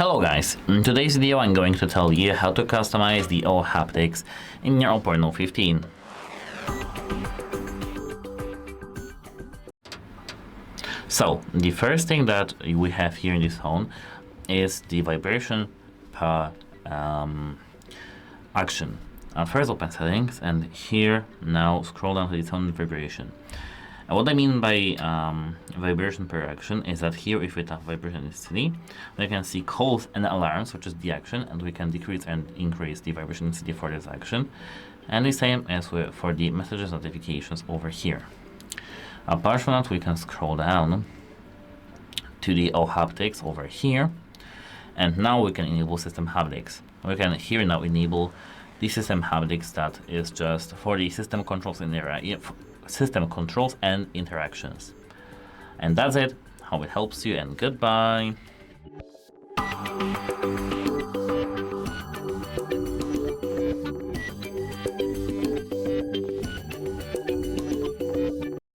Hello guys, in today's video I'm going to tell you how to customize the O-Haptics in your OPPO Reno 15. So, the first thing that we have here in this phone is the vibration per action. First open settings, and here now scroll down to the sound vibration. And what I mean by vibration per action is that here if we tap vibration intensity, we can see calls and alarms, which is the action, and we can decrease and increase the vibration intensity for this action. And the same as for the messages notifications over here. Apart from that, we can scroll down to the O-Haptics over here, and now we can enable System Haptics. We can here now enable the System Haptics that is just for the system controls in the system controls and interactions. And that's it. Hope it helps you, and goodbye.